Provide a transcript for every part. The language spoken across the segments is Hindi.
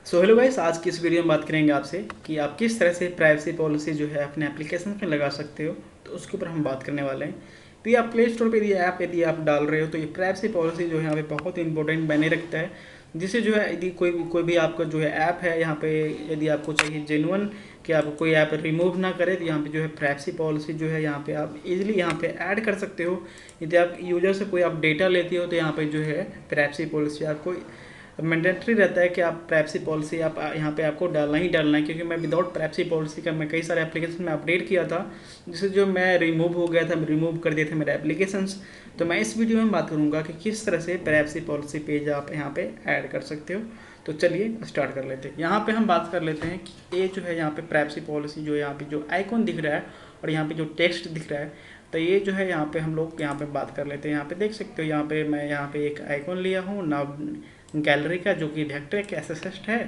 सो हेलो गाइस, आज की इस वीडियो में बात करेंगे आपसे कि आप किस तरह से प्राइवेसी पॉलिसी जो है अपने एप्लीकेशन में लगा सकते हो। तो उसके ऊपर हम बात करने वाले हैं। तो ये आप प्ले स्टोर पर यदि आप डाल रहे हो तो ये प्राइवेसी पॉलिसी जो है यहाँ पे बहुत इंपॉर्टेंट बने रखता है। जिससे जो है यदि कोई भी आपका जो है ऐप है यहाँ पे, यदि आपको चाहिए जेन्युइन कि आपको कोई ऐप रिमूव ना करे, तो यहाँ पे जो है प्राइवेसी पॉलिसी जो है यहाँ पे आप इजीली यहाँ पे ऐड कर सकते हो। यदि आप यूजर से कोई आप डेटा लेते हो तो यहाँ पे जो है प्राइवेसी पॉलिसी आपको मैंडेटरी रहता है कि आप प्राइवेसी पॉलिसी आप यहाँ पे आपको डालना ही डालना है। क्योंकि मैं विदाउट प्राइवेसी पॉलिसी का मैं कई सारे एप्लीकेशन में अपडेट किया था, जिससे जो मैं रिमूव हो गया था, रिमूव कर दिए थे मेरे एप्लीकेशंस। तो मैं इस वीडियो में बात करूँगा कि किस तरह से प्राइवेसी पॉलिसी पेज आप यहाँ पे ऐड कर सकते हो। तो चलिए स्टार्ट कर लेते हैं। यहाँ पे हम बात कर लेते हैं कि ये जो है यहाँ पे प्राइवेसी पॉलिसी जो यहाँ पे जो आइकॉन दिख रहा है और यहाँ पे जो टेक्स्ट दिख रहा है, तो ये जो है यहाँ पे हम लोग यहाँ पे बात कर लेते हैं। यहाँ पे देख सकते हो, यहाँ पे मैं यहाँ पे एक आइकॉन लिया हूँ नाउ गैलरी का, जो कि वेक्टर एसएसएस्ट है।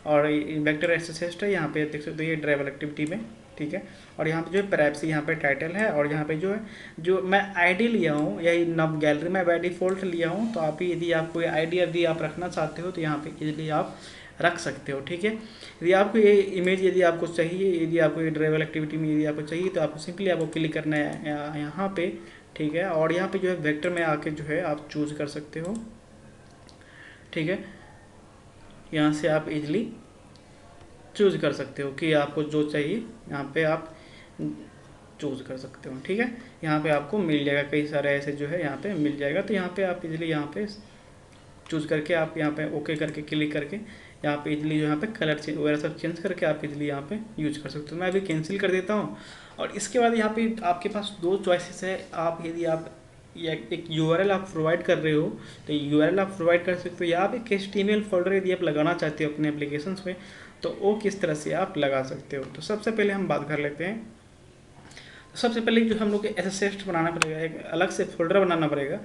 और वेक्टर एसएसएस्ट है, यहाँ पे देख सकते हो ये ड्राइवर एक्टिविटी में, ठीक है। और यहाँ पे जो है प्राइवेसी यहाँ पे टाइटल है। और यहाँ पे जो है जो मैं आईडी लिया हूँ, यही नव गैलरी में बाय डिफ़ॉल्ट लिया हूँ। तो आप यदि आप कोई आईडी यदि आप रखना चाहते हो तो यहाँ पे इजीली आप रख सकते हो, ठीक है। यदि आपको ये इमेज यदि आपको चाहिए, यदि आपको ये ड्राइवर एक्टिविटी में यदि आपको चाहिए, तो आपको सिंपली आपको क्लिक करना है यहाँ पे, ठीक है। और यहाँ पे जो है वेक्टर में आके जो है आप चूज़ कर सकते हो, ठीक है। यहाँ से आप इजीली चूज़ कर सकते हो कि आपको जो चाहिए, यहाँ पे आप चूज़ कर सकते हो, ठीक है। यहाँ पे आपको मिल जाएगा, कई सारे ऐसे जो है यहाँ पे मिल जाएगा। तो यहाँ पे आप इजीली यहाँ पे चूज़ करके आप यहाँ पे ओके करके क्लिक करके यहाँ पे इजीली जो यहाँ पे कलर चेंज वगैरह सब चेंज करके आप इजीली यहाँ पे यूज कर सकते हो। मैं अभी कैंसिल कर देता हूँ। और इसके बाद यहाँ पे आपके पास दो चॉइसेस है। आप यदि आप या एक यूआरएल आप प्रोवाइड कर रहे हो तो यूआरएल आप प्रोवाइड कर सकते हो, या आप एक एचटीएमएल फोल्डर यदि आप लगाना चाहते हो अपने एप्लीकेशंस में, तो वो किस तरह से आप लगा सकते हो। तो सबसे पहले हम बात कर लेते हैं। सबसे पहले जो हम लोग को एसएसएस्ट बनाना पड़ेगा, एक अलग से फोल्डर बनाना पड़ेगा।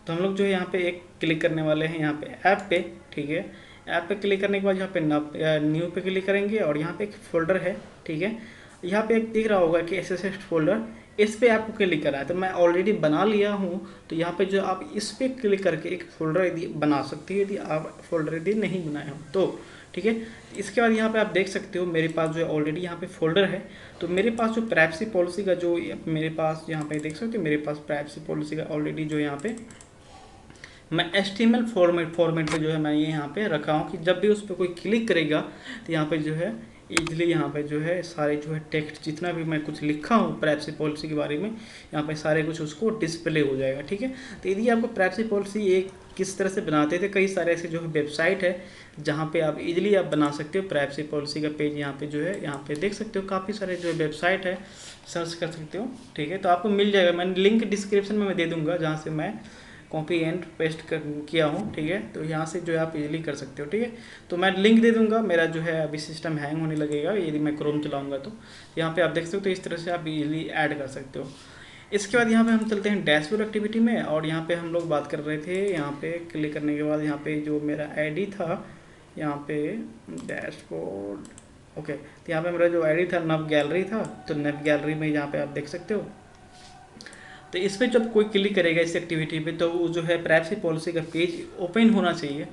तो हम लोग जो है यहाँ पे एक क्लिक करने वाले हैं यहाँ पे ऐप पे, ठीक है। ऐप पे क्लिक करने के बाद यहाँ पे न्यू पे क्लिक करेंगे और यहाँ पे एक फोल्डर है, ठीक है। यहाँ पे एक दिख रहा होगा कि एसएसएस्ट फोल्डर, इस पे आपको क्लिक करना है। तो मैं ऑलरेडी बना लिया हूँ, तो यहाँ पे जो आप इस पे क्लिक करके एक फोल्डर यदि बना सकते हो, यदि आप फोल्डर यदि नहीं बनाए हो तो, ठीक है। इसके बाद यहाँ पे आप देख सकते हो मेरे पास जो है ऑलरेडी यहाँ पे फोल्डर है। तो मेरे पास जो प्राइवेसी पॉलिसी का जो मेरे पास यहाँ पे देख सकते हो, मेरे पास प्राइवेसी पॉलिसी का ऑलरेडी जो यहाँ पे मैं HTML फॉर्मेट पे जो है मैं ये यहाँ पे रखा हूँ कि जब भी उस पर कोई क्लिक करेगा तो यहाँ पे जो है इजीली यहाँ पे जो है सारे जो है टेक्स्ट जितना भी मैं कुछ लिखा हूँ प्राइवेसी पॉलिसी के बारे में, यहाँ पे सारे कुछ उसको डिस्प्ले हो जाएगा, ठीक है। तो यदि आपको प्राइवेसी पॉलिसी एक किस तरह से बनाते थे, कई सारे ऐसे जो है वेबसाइट है जहाँ पे आप इजीली आप बना सकते हो प्राइवेसी पॉलिसी का पेज। यहाँ पे जो है यहाँ पे देख सकते हो काफ़ी सारे जो वेबसाइट है, सर्च कर सकते हो, ठीक है। तो आपको मिल जाएगा, मैंने लिंक डिस्क्रिप्शन में मैं दे दूँगा जहाँ से मैं कॉपी एंड पेस्ट किया हूँ, ठीक है। तो यहाँ से जो है आप इजीली कर सकते हो, ठीक है। तो मैं लिंक दे दूंगा। मेरा जो है अभी सिस्टम हैंग होने लगेगा यदि मैं क्रोम चलाऊंगा, तो यहाँ पे आप देख सकते हो। तो इस तरह से आप इजीली ऐड कर सकते हो। इसके बाद यहाँ पे हम चलते हैं डैशबोर्ड एक्टिविटी में। और यहाँ पे हम लोग बात कर रहे थे, यहाँ पे क्लिक करने के बाद यहाँ पे जो मेरा आईडी था, यहाँ पे डैशबोर्ड, ओके। तो यहाँ पे मेरा जो आईडी था नव गैलरी था, तो नव गैलरी में यहाँ पे आप देख सकते हो। तो इस पर जब कोई क्लिक करेगा इस एक्टिविटी पे, तो वो जो है प्राइवेसी पॉलिसी का पेज ओपन होना चाहिए।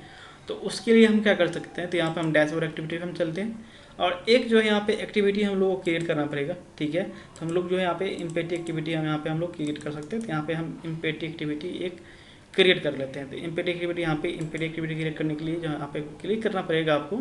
तो उसके लिए हम क्या कर सकते हैं, तो यहाँ पे हम डैशबोर्ड एक्टिविटी पे हम चलते हैं। और एक जो है यहाँ पे एक्टिविटी हम लोग को क्रिएट करना पड़ेगा, ठीक है। तो हम लोग जो है यहाँ पे इम्पेटी एक्टिविटी हम यहाँ पे हम लोग क्रिएट कर सकते हैं। तो यहाँ पे हम इम्पेटी एक्टिविटी एक क्रिएट कर लेते हैं। तो इम्पेटी एक्टिविटी यहाँ पे इम्पेटी एक्टिविटी क्रिएट करने के लिए जो यहाँ पे क्लिक करना पड़ेगा आपको।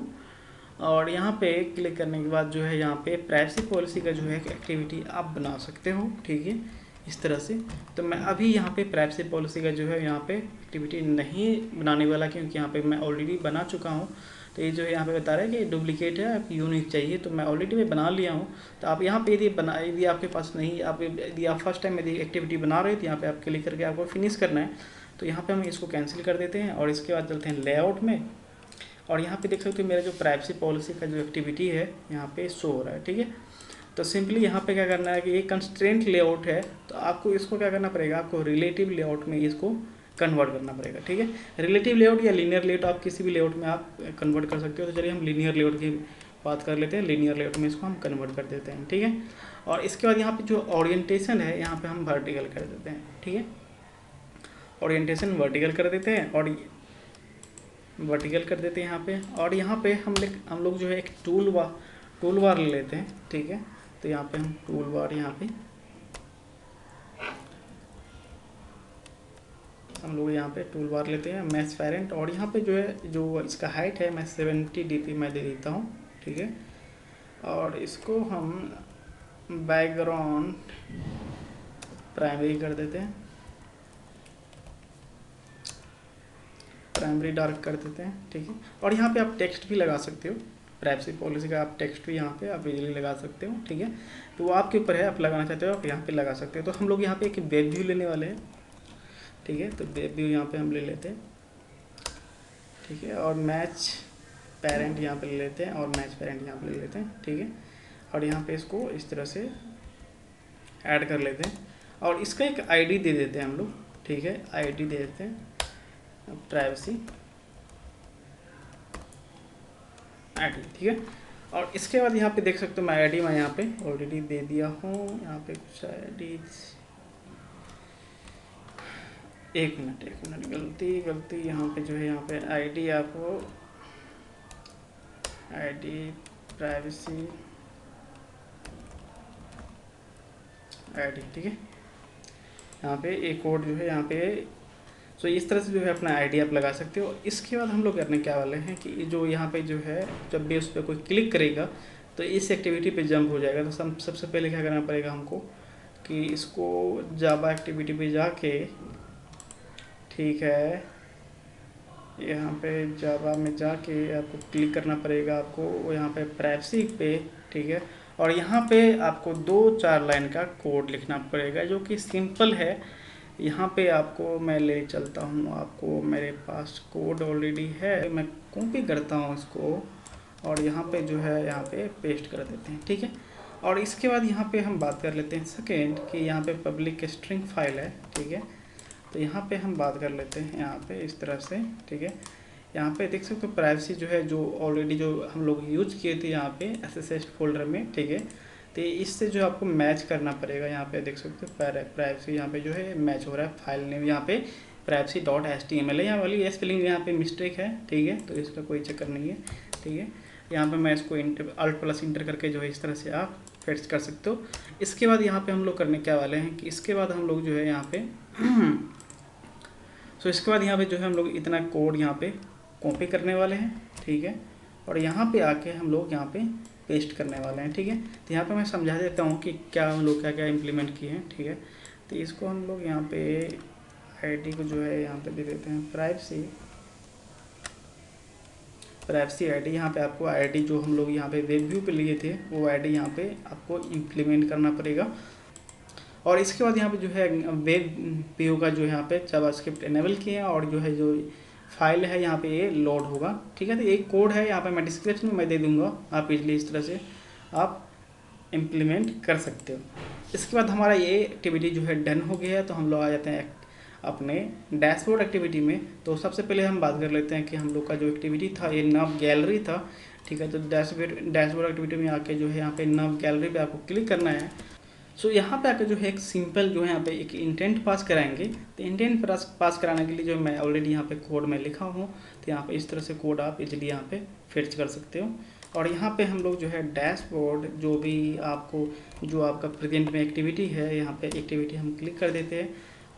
और यहाँ पे क्लिक करने के बाद जो है यहाँ पे प्राइवेसी पॉलिसी का जो है एक्टिविटी आप बना सकते हो, ठीक है, इस तरह से। तो मैं अभी यहाँ पे प्राइवेसी पॉलिसी का जो है यहाँ पे एक्टिविटी नहीं बनाने वाला, क्योंकि यहाँ पे मैं ऑलरेडी बना चुका हूँ। तो ये जो है यहाँ पे बता रहा है कि डुप्लीकेट है, आप यूनिक चाहिए, तो मैं ऑलरेडी मैं बना लिया हूँ। तो आप यहाँ पे यदि आपके पास नहीं, यदि आप फर्स्ट टाइम यदि एक्टिविटी बना रहे हो तो यहाँ पे आप क्लिक करके आपको फिनिश करना है। तो यहाँ पे हम इसको कैंसिल कर देते हैं। और इसके बाद चलते हैं लेआउट में। और यहाँ पे देख सकते हो मेरा जो प्राइवेसी पॉलिसी का जो एक्टिविटी है यहाँ पे शो हो रहा है, ठीक है। तो सिंपली यहाँ पे क्या करना है कि ये कंस्ट्रेंट लेआउट है, तो आपको इसको क्या करना पड़ेगा, आपको रिलेटिव लेआउट में इसको कन्वर्ट करना पड़ेगा, ठीक है। रिलेटिव लेआउट या लीनियर लेआउट, आप किसी भी लेआउट में आप कन्वर्ट कर सकते हो। तो चलिए हम लीनियर लेआउट की बात कर लेते हैं। लीनियर लेआउट में इसको हम कन्वर्ट कर देते हैं, ठीक है। और इसके बाद यहाँ पे जो ओरिएंटेशन है यहाँ पे हम वर्टिकल कर देते हैं, ठीक है। ओरिएंटेशन वर्टिकल कर देते हैं। और वर्टिकल कर देते हैं यहाँ पे। और यहाँ पे हम लोग जो है एक टूल बार ले लेते हैं, ठीक है। तो यहाँ पे हम टूल बार हम लोग यहाँ पे टूल बार लेते हैं, मैच पेरेंट। और यहाँ पे जो है जो इसका हाइट है मैं 70 dp मैं दे देता हूँ, ठीक है। और इसको हम बैकग्राउंड प्राइमरी कर देते हैं, प्राइमरी डार्क कर देते हैं, ठीक है। और यहाँ पे आप टेक्स्ट भी लगा सकते हो, प्राइवेसी पॉलिसी का आप टेक्स्ट भी यहाँ पे आप इजीली लगा सकते हो, ठीक है। तो वो आपके ऊपर है, आप लगाना चाहते हो आप यहाँ पे लगा सकते हो। तो हम लोग यहाँ पे एक वेब व्यू लेने वाले हैं, ठीक है। तो वेब व्यू यहाँ पे हम ले लेते हैं, ठीक है। और मैच पेरेंट यहाँ पे ले लेते हैं, और मैच पेरेंट यहाँ पे ले लेते हैं, ठीक है। और यहाँ पे इसको इस तरह से ऐड कर लेते हैं। और इसका एक आईडी दे देते हैं हम लोग, ठीक है। आईडी दे देते हैं प्राइवेसी आईडी, ठीक है। और इसके बाद यहाँ पे देख सकते हो मैं आईडी मैं यहाँ पे ऑलरेडी दे दिया हूँ। यहाँ पे कुछ आईडी, एक मिनट गलती यहाँ पे जो है यहाँ पे आईडी आपको आईडी प्राइवेसी आईडी, ठीक है। यहाँ पे एक कोड जो है यहाँ पे, तो इस तरह से जो है अपना आईडी आप लगा सकते हो। इसके बाद हम लोग करने क्या वाले हैं कि जो यहाँ पे जो है जब भी उस पर कोई क्लिक करेगा तो इस एक्टिविटी पे जंप हो जाएगा। तो सबसे पहले क्या करना पड़ेगा हमको कि इसको जावा एक्टिविटी पे जाके, ठीक है, यहाँ पे जावा में जाके आपको क्लिक करना पड़ेगा, आपको यहाँ पे प्राइवेसी पे, ठीक है। और यहाँ पे आपको 2-4 लाइन का कोड लिखना पड़ेगा जो कि सिंपल है। यहाँ पे आपको मैं ले चलता हूँ, आपको मेरे पास कोड ऑलरेडी है, मैं कॉपी करता हूँ इसको और यहाँ पे जो है यहाँ पे पेस्ट कर देते हैं, ठीक है। और इसके बाद यहाँ पे हम बात कर लेते हैं सेकेंड कि यहाँ पे पब्लिक स्ट्रिंग फाइल है, ठीक है। तो यहाँ पे हम बात कर लेते हैं यहाँ पे इस तरह से, ठीक है। यहाँ पे देख सकते हो प्राइवेसी जो है जो ऑलरेडी जो हम लोग यूज किए थे यहाँ पे SSH फोल्डर में, ठीक है। तो इससे जो आपको मैच करना पड़ेगा, यहाँ पे देख सकते हो प्राइवेसी यहाँ पे जो है मैच हो रहा है। फाइल नेम यहाँ पे privacy.html है, यहाँ वाली स्पेलिंग यहाँ पे मिस्टेक है, ठीक है। तो इसका कोई चक्कर नहीं है, ठीक है। यहाँ पे मैं इसको Alt+Enter करके जो है इस तरह से आप फेच कर सकते हो। इसके बाद यहाँ पे हम लोग करने क्या वाले हैं कि इसके बाद हम लोग जो है यहाँ पे इसके बाद यहाँ पे जो है हम लोग इतना कोड यहाँ पे कॉपी करने वाले हैं, ठीक है। और यहाँ पे आके हम लोग यहाँ पे पेस्ट करने वाले हैं, ठीक है। तो यहाँ पे मैं समझा देता हूँ कि क्या हम लोग क्या क्या इम्प्लीमेंट किए हैं, ठीक है। तो इसको हम लोग यहाँ पे आईडी को जो है यहाँ पे दे देते हैं प्राइवेसी आईडी। यहाँ पे आपको आईडी जो हम लोग यहाँ पे वेब व्यू पे लिए थे वो आईडी यहाँ पे आपको इम्प्लीमेंट करना पड़ेगा। और इसके बाद यहाँ पे जो है वेब व्यू का जो यहाँ पे जावास्क्रिप्ट इनेबल किया और जो है जो फाइल है यहाँ पे ये लोड होगा, ठीक है। तो एक कोड है यहाँ पे मैं डिस्क्रिप्शन में मैं दे दूँगा, आप इजली इस तरह से आप इम्प्लीमेंट कर सकते हो। इसके बाद हमारा ये एक्टिविटी जो है डन हो गया है। तो हम लोग आ जाते हैं अपने डैशबोर्ड एक्टिविटी में। तो सबसे पहले हम बात कर लेते हैं कि हम लोग का जो एक्टिविटी था ये नव गैलरी था, ठीक है। तो डैशबोर्ड एक्टिविटी में आके जो है यहाँ पे नव गैलरी पे आपको क्लिक करना है। सो यहाँ पे आकर जो है एक सिंपल जो है यहाँ पे एक इंटेंट पास कराएंगे। तो इंटेंट पास कराने के लिए जो मैं ऑलरेडी यहाँ पे कोड में लिखा हूँ, तो यहाँ पे इस तरह से कोड आप इजीली यहाँ पे फेच कर सकते हो। और यहाँ पे हम लोग जो है डैशबोर्ड जो भी आपको जो आपका प्रेजेंट में एक्टिविटी है, यहाँ पे एक्टिविटी हम क्लिक कर देते हैं।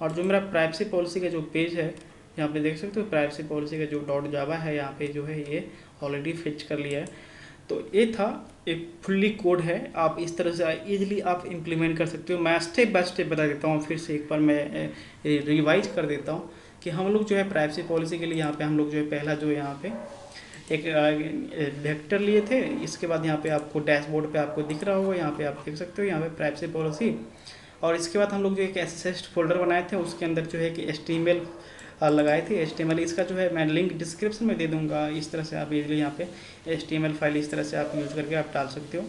और जो मेरा प्राइवेसी पॉलिसी का जो पेज है यहाँ पे देख सकते हो प्राइवेसी पॉलिसी का जो .java है यहाँ पे जो है ये ऑलरेडी फेच कर लिया है। तो ये था एक फुल्ली कोड है, आप इस तरह से इजीली आप इम्प्लीमेंट कर सकते हो। मैं स्टेप बाय स्टेप बता देता हूँ, फिर से एक बार मैं रिवाइज कर देता हूँ कि हम लोग जो है प्राइवेसी पॉलिसी के लिए यहाँ पे हम लोग जो है पहला जो यहाँ पे एक वेक्टर लिए थे। इसके बाद यहाँ पे आपको डैशबोर्ड पे आपको दिख रहा होगा, यहाँ पे आप देख सकते हो यहाँ पे प्राइवेसी पॉलिसी। और इसके बाद हम लोग जो एक SSH फोल्डर बनाए थे उसके अंदर जो है कि HTML लगाए थे। HTML इसका जो है मैं लिंक डिस्क्रिप्शन में दे दूंगा, इस तरह से आप इजीली यहाँ पे HTML फाइल इस तरह से आप यूज़ करके आप डाल सकते हो।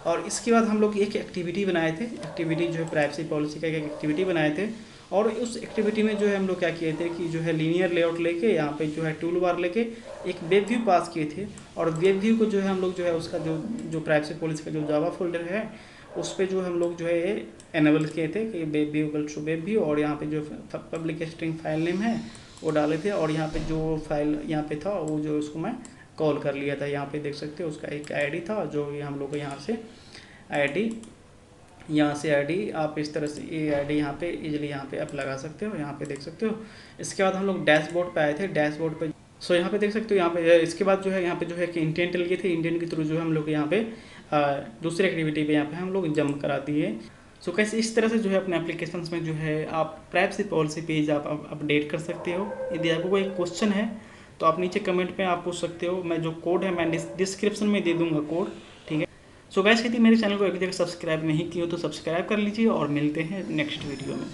और इसके बाद हम लोग एक एक्टिविटी बनाए थे, एक्टिविटी जो है प्राइवेसी पॉलिसी का एक एक्टिविटी बनाए थे। और उस एक्टिविटी में जो है हम लोग क्या किए थे कि जो है लीनियर लेआउट लेके यहाँ पे जो है टूल बार लेके एक वेब व्यू पास किए थे। और वेब व्यू को जो है हम लोग जो है उसका जो प्राइवेसी पॉलिसी का जो जावा फोल्डर है उस पर जो हम लोग जो है एनेबल किए थे कि web view equal to web view. और यहाँ पे जो पब्लिक स्ट्रिंग फाइल नेम है वो डाले थे, और यहाँ पे जो फाइल यहाँ पे था वो जो उसको मैं कॉल कर लिया था। यहाँ पे देख सकते हो उसका एक आईडी था, जो ये हम लोग को यहाँ से आईडी आप इस तरह से ये आईडी यहाँ पे इजीली यहाँ पे आप लगा सकते हो। यहाँ पे देख सकते हो। इसके बाद हम लोग डैशबोर्ड पे आए थे। डैशबोर्ड पे यहाँ पे देख सकते हो, यहाँ पे इसके बाद जो है यहाँ पे जो है कि इंटेंट लिए थे, इंटेंट के थ्रू जो है हम लोग यहाँ पे दूसरी एक्टिविटी पे यहाँ पे हम लोग जंप करा दिए। कैसे इस तरह से जो है अपने एप्लीकेशन में जो है आप प्राइवेसी पॉलिसी पेज आप अपडेट कर सकते हो। यदि आपको कोई क्वेश्चन है तो आप नीचे कमेंट पे आप पूछ सकते हो। मैं जो कोड है मैं डिस्क्रिप्शन में दे दूंगा कोड, ठीक है। गाइस, यदि मेरे चैनल को अभी तक सब्सक्राइब नहीं किया तो सब्सक्राइब कर लीजिए, और मिलते हैं नेक्स्ट वीडियो में।